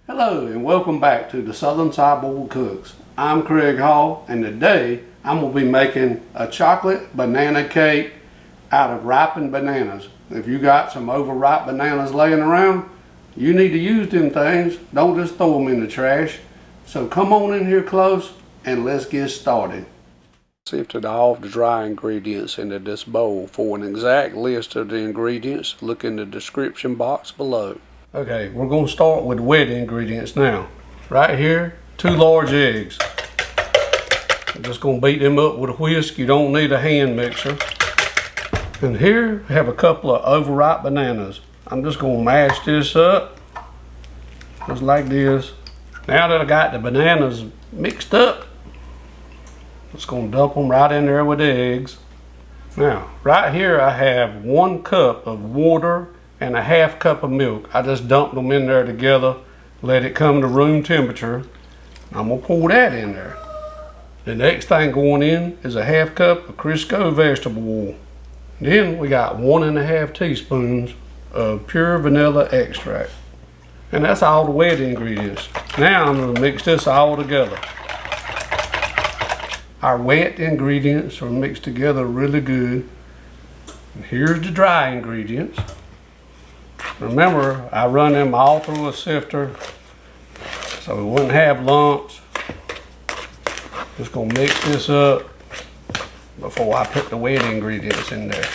Hello and welcome back to the Southern Sideboard Cooks. I'm Craig Hall, and today I'm going to be making a chocolate banana cake out of ripened bananas. If you got some overripe bananas laying around, you need to use them things. Don't just throw them in the trash. So come on in here close and let's get started. Sifted all the dry ingredients into this bowl. For an exact list of the ingredients, look in the description box below. Okay, we're going to start with wet ingredients now. Right here, 2 large eggs. I'm just going to beat them up with a whisk. You don't need a hand mixer. And here I have a couple of overripe bananas. I'm just going to mash this up, just like this. Now that I got the bananas mixed up, just going to dump them right in there with the eggs. Now, right here I have 1 cup of water and a ½ cup of milk. I just dumped them in there together, let it come to room temperature. I'm going to pour that in there. The next thing going in is a ½ cup of Crisco vegetable oil. Then we got 1½ teaspoons of pure vanilla extract. And that's all the wet ingredients. Now I'm going to mix this all together. Our wet ingredients are mixed together really good. And here's the dry ingredients. Remember, I run them all through a sifter so we wouldn't have lumps. Just gonna mix this up before I put the wet ingredients in there.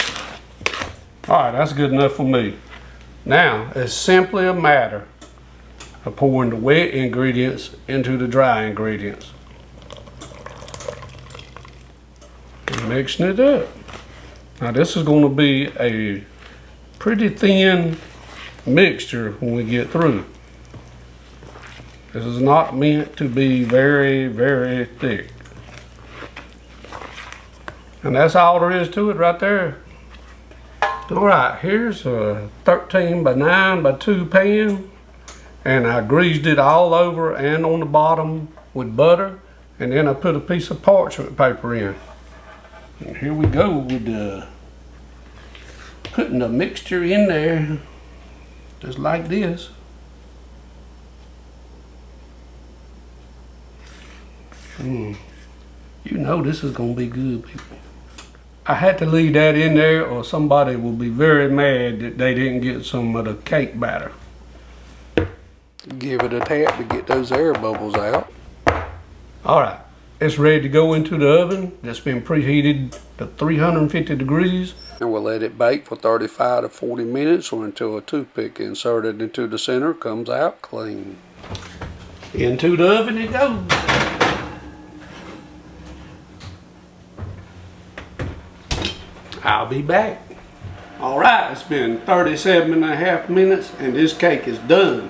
All right, that's good enough for me. Now, it's simply a matter of pouring the wet ingredients into the dry ingredients. And mixing it up. Now, this is gonna be a pretty thin mixture when we get through. This is not meant to be very, very thick. And that's all there is to it right there. All right, here's a 13 by 9 by 2 pan, and I greased it all over and on the bottom with butter, and then I put a piece of parchment paper in. And here we go with putting the mixture in there, just like this. You know this is gonna be good, people. I had to leave that in there or somebody will be very mad that they didn't get some of the cake batter. Give it a tap to get those air bubbles out. All right, it's ready to go into the oven. It's been preheated to 350 degrees. And we'll let it bake for 35 to 40 minutes or until a toothpick inserted into the center comes out clean. Into the oven it goes. I'll be back. All right, it's been 37.5 minutes and this cake is done.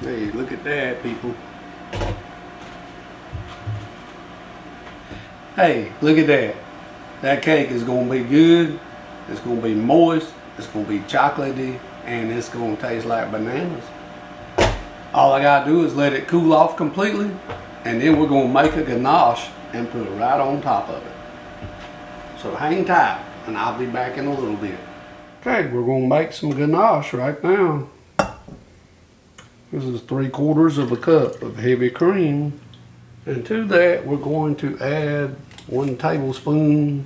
Hey, look at that, people. Hey, look at that. That cake is gonna be good. It's gonna be moist. It's gonna be chocolatey, and it's gonna taste like bananas. All I gotta do is let it cool off completely, and then we're gonna make a ganache and put it right on top of it. So hang tight, and I'll be back in a little bit. Okay, we're gonna make some ganache right now. This is 3/4 of a cup of heavy cream. And to that, we're going to add 1 tablespoon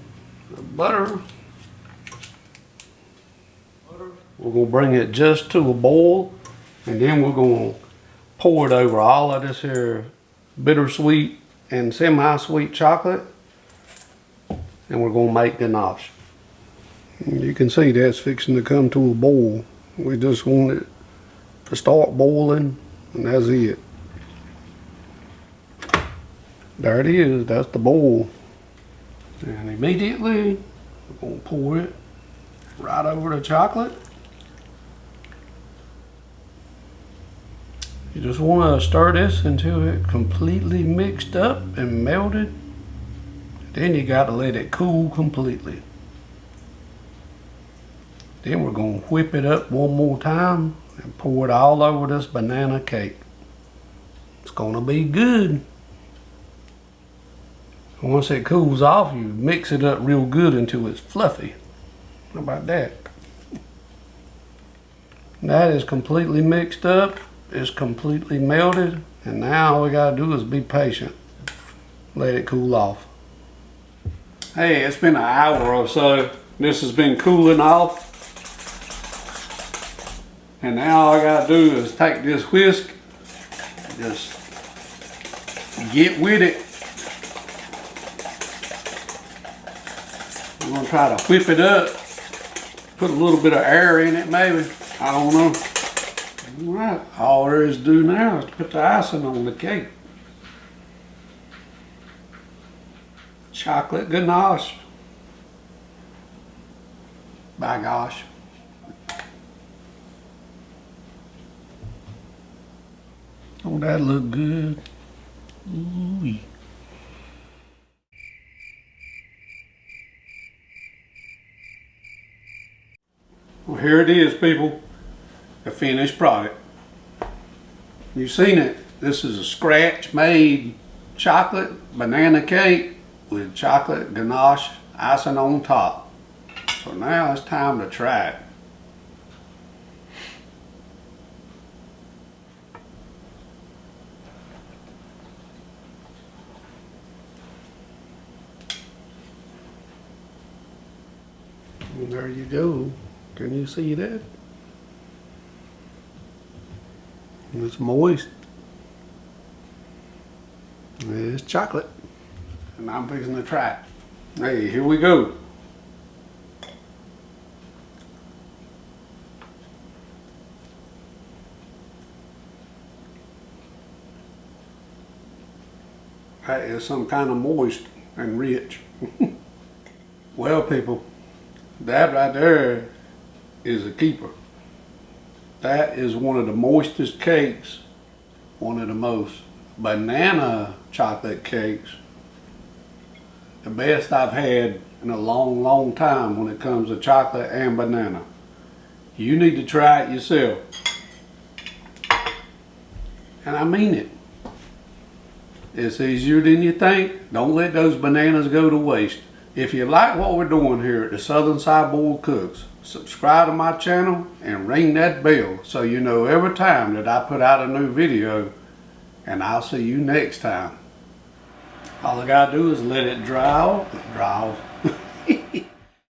of butter. We're gonna bring it just to a boil, and then we're gonna pour it over all of this here bittersweet and semi-sweet chocolate, and we're gonna make ganache. You can see that's fixing to come to a boil. We just want it to start boiling, and that's it. There it is, that's the boil. And immediately we're gonna pour it right over the chocolate. You just want to stir this until it's completely mixed up and melted. Then you got to let it cool completely. Then we're going to whip it up one more time and pour it all over this banana cake. It's going to be good. And once it cools off, you mix it up real good until it's fluffy. How about that? That is completely mixed up. It's completely melted. And now all we gotta do is be patient. Let it cool off. Hey, it's been an hour or so. This has been cooling off. And now all I gotta do is take this whisk, just get with it. I'm gonna try to whip it up, put a little bit of air in it maybe, I don't know. All right, all there is to do now is to put the icing on the cake. Chocolate ganache. By gosh. Oh, that look good. Ooh. Well, here it is, people. The finished product. You've seen it. This is a scratch-made chocolate banana cake with chocolate ganache icing on top. So now it's time to try it. And there you go. Can you see that? It's moist. It's chocolate. And I'm fixing to try it. Hey, here we go. That is some kind of moist and rich. Well, people, that right there is a keeper. That is one of the moistest cakes, one of the most banana chocolate cakes, the best I've had in a long, long time when it comes to chocolate and banana. You need to try it yourself. And I mean it. It's easier than you think. Don't let those bananas go to waste. If you like what we're doing here at the Southern Sideboard Cooks, subscribe to my channel and ring that bell so you know every time that I put out a new video, and I'll see you next time. All I gotta do is let it dry off.